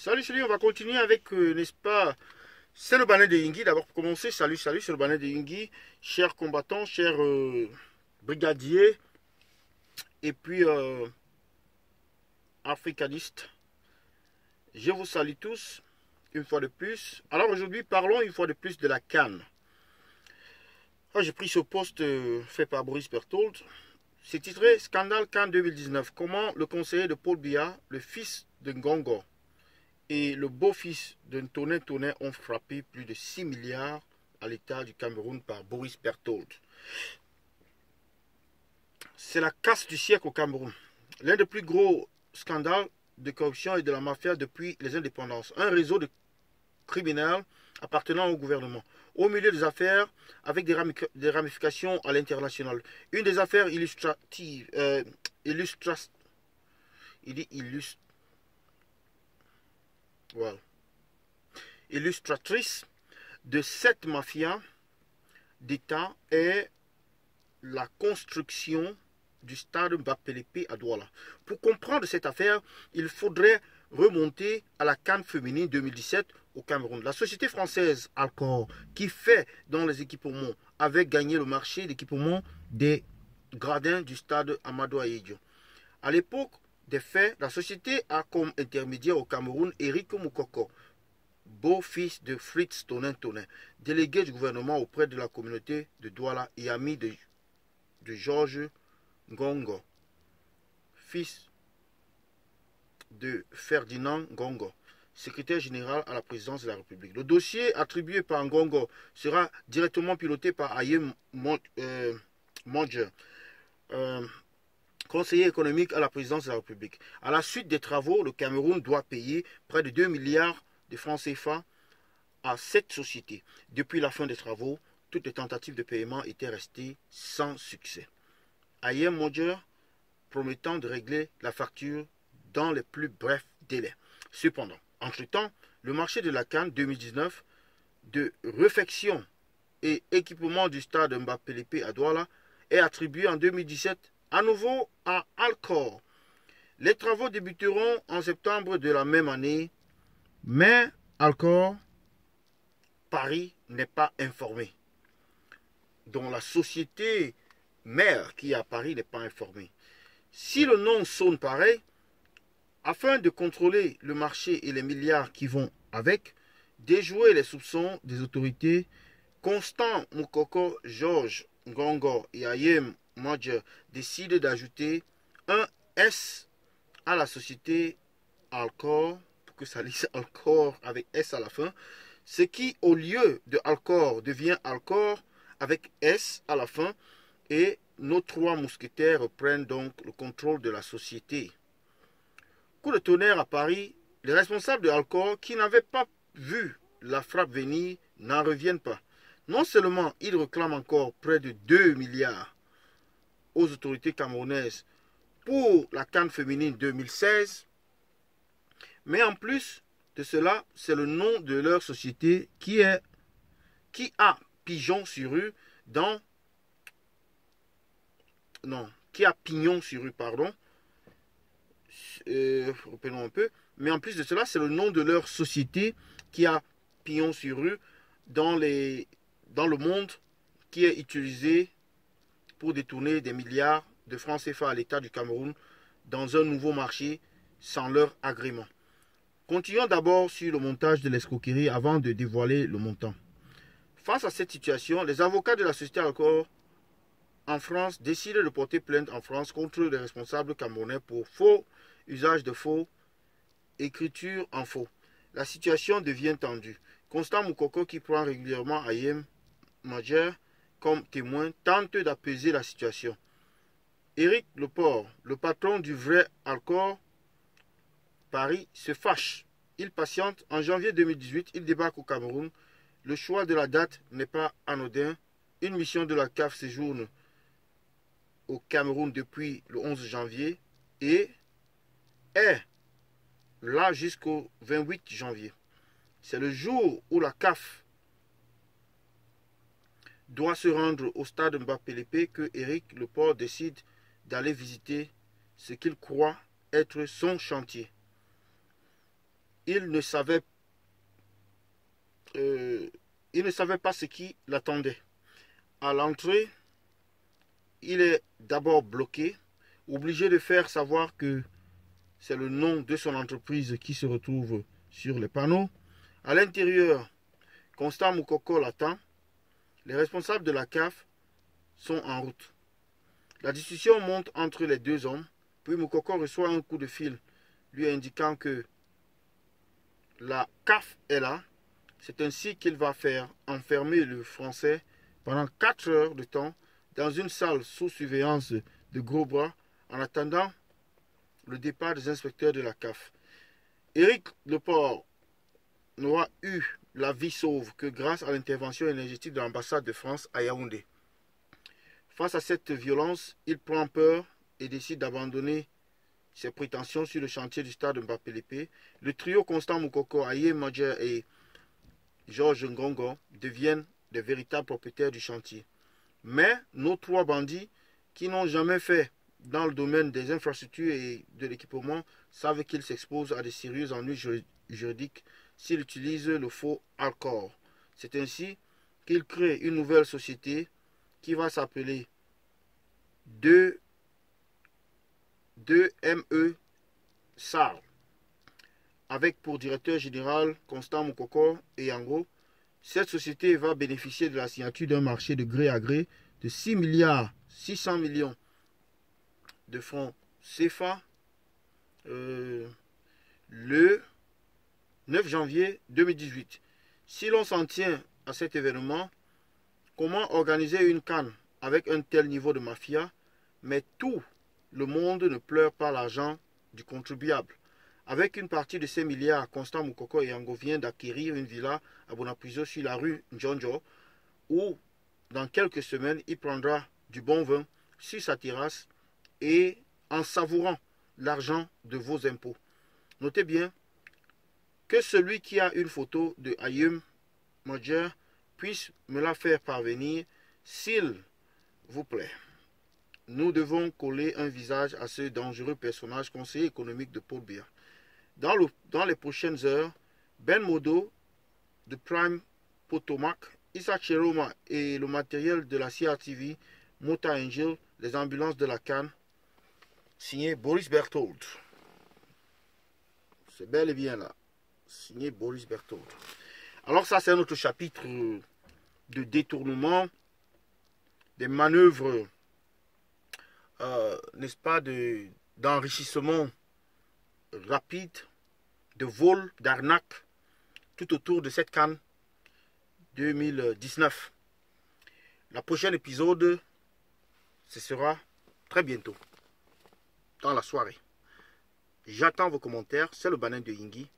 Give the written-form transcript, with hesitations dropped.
Salut, on va continuer avec, n'est-ce pas, c'est le Banet de Yingui. D'abord pour commencer, salut, c'est le Banet de Yingui, chers combattants, chers brigadiers, et puis africanistes. Je vous salue tous, une fois de plus. Alors aujourd'hui, parlons une fois de plus de la CAN. J'ai pris ce poste fait par Boris Berthold. C'est titré Scandale CAN 2019. Comment le conseiller de Paul Biya, le fils de Ngongo, et le beau-fils de Ntoné Ntoné ont frappé plus de 6 milliards à l'État du Cameroun par Boris Berthold. C'est la casse du siècle au Cameroun. L'un des plus gros scandales de corruption et de la mafia depuis les indépendances. Un réseau de criminels appartenant au gouvernement, au milieu des affaires avec des ramifications à l'international. Une des affaires illustratives, voilà, illustratrice de cette mafia d'État est la construction du stade Mbappé à Douala. Pour comprendre cette affaire, il faudrait remonter à la CAN féminine 2017 au Cameroun. La société française Alcor, qui fait dans les équipements, avait gagné le marché d'équipement des gradins du stade Amadou Ahidjo. À l'époque des faits, la société a comme intermédiaire au Cameroun Eric Moukoko, beau-fils de Fritz Tonin Tonin, délégué du gouvernement auprès de la communauté de Douala et ami de Georges Ngongo, fils de Ferdinand Ngongo, secrétaire général à la présidence de la République. Le dossier attribué par Ngongo sera directement piloté par Ayem Modjer, conseiller économique à la présidence de la République. À la suite des travaux, le Cameroun doit payer près de 2 milliards de francs CFA à cette société. Depuis la fin des travaux, toutes les tentatives de paiement étaient restées sans succès. Ayem Modjer promettant de régler la facture dans les plus brefs délais. Cependant, entre-temps, le marché de la CAN 2019 de réfection et équipement du stade Mbappé à Douala est attribué en 2017 à nouveau à Alcor. Les travaux débuteront en septembre de la même année, mais Alcor, Paris n'est pas informé. Donc la société mère qui est à Paris n'est pas informée. Si le nom sonne pareil, afin de contrôler le marché et les milliards qui vont avec, déjouer les soupçons des autorités, Constant Moukoko, Georges Ngongo et Ayem Modjer décident d'ajouter un S à la société Alcor, pour que ça lise Alcor avec S à la fin, ce qui, au lieu de Alcor, devient Alcor avec S à la fin, et nos trois mousquetaires prennent donc le contrôle de la société. Coup de tonnerre à Paris, les responsables de Alcor, qui n'avaient pas vu la frappe venir, n'en reviennent pas. Non seulement ils réclament encore près de 2 milliards aux autorités camerounaises pour la CAN féminine 2016, mais en plus de cela, c'est le nom de leur société qui a pigeon sur rue dans... Non, qui a pignon sur rue, pardon. Reprenons un peu. Mais en plus de cela, c'est le nom de leur société qui a pignon sur rue dans le monde, qui est utilisé pour détourner des milliards de francs CFA à l'État du Cameroun dans un nouveau marché sans leur agrément. Continuons d'abord sur le montage de l'escroquerie avant de dévoiler le montant. Face à cette situation, les avocats de la société Alcor en France décident de porter plainte en France contre les responsables camerounais pour faux usage de faux, écriture en faux. La situation devient tendue. Constant Moukoko, qui prend régulièrement Ayem Modjer comme témoin, tente d'apaiser la situation. Éric Leport, le patron du vrai Alcor Paris, se fâche. Il patiente. En janvier 2018, il débarque au Cameroun. Le choix de la date n'est pas anodin. Une mission de la CAF séjourne au Cameroun depuis le 11 janvier et est là jusqu'au 28 janvier. C'est le jour où la CAF doit se rendre au stade Mbappé que Éric Leport décide d'aller visiter ce qu'il croit être son chantier. il ne savait, il ne savait pas ce qui l'attendait. À l'entrée, il est d'abord bloqué, obligé de faire savoir que c'est le nom de son entreprise qui se retrouve sur les panneaux. À l'intérieur, Constant Moukoko l'attend. Les responsables de la CAF sont en route. La discussion monte entre les deux hommes, puis Moukoko reçoit un coup de fil lui indiquant que la CAF est là. C'est ainsi qu'il va faire enfermer le Français pendant 4 heures de temps dans une salle sous surveillance de gros bras en attendant le départ des inspecteurs de la CAF. Éric Leport n'aura eu la vie sauve que grâce à l'intervention énergétique de l'ambassade de France à Yaoundé. Face à cette violence, il prend peur et décide d'abandonner ses prétentions sur le chantier du stade Mbappé-Lépé. Le trio Constant Moukoko, Aye Madjer et Georges Ngongo deviennent des véritables propriétaires du chantier. Mais nos 3 bandits, qui n'ont jamais fait dans le domaine des infrastructures et de l'équipement, savent qu'ils s'exposent à de sérieux ennuis juridiques s'ils utilisent le faux Alcor. C'est ainsi qu'ils créent une nouvelle société qui va s'appeler 2ME SAR, avec pour directeur général Constant Moukoko et Yango. Cette société va bénéficier de la signature d'un marché de gré à gré de 6 milliards 600 millions de francs CFA le 9 janvier 2018. Si l'on s'en tient à cet événement, comment organiser une CAN avec un tel niveau de mafia? Mais tout le monde ne pleure pas l'argent du contribuable. Avec une partie de ces milliards, Constant Moukoko et Yango viennent d'acquérir une villa à Bonapuiso sur la rue Njonjo, où dans quelques semaines, il prendra du bon vin sur sa terrasse et en savourant l'argent de vos impôts. Notez bien que celui qui a une photo de Aye Madjer puisse me la faire parvenir, s'il vous plaît. Nous devons coller un visage à ce dangereux personnage, conseiller économique de Paul Biya. Dans les prochaines heures, Ben Modo de Prime Potomac, Isaac Cheroma et le matériel de la CRTV, Mota Angel, les ambulances de la CAN, signé Boris Berthold. C'est bel et bien là, signé Boris Berthold. Alors ça, c'est un autre chapitre de détournement, des manœuvres, n'est-ce pas, d'enrichissement rapide, de vol, d'arnaque, tout autour de cette CAN 2019. La prochaine épisode, ce sera très bientôt, dans la soirée. J'attends vos commentaires, c'est le Banin de Yingui.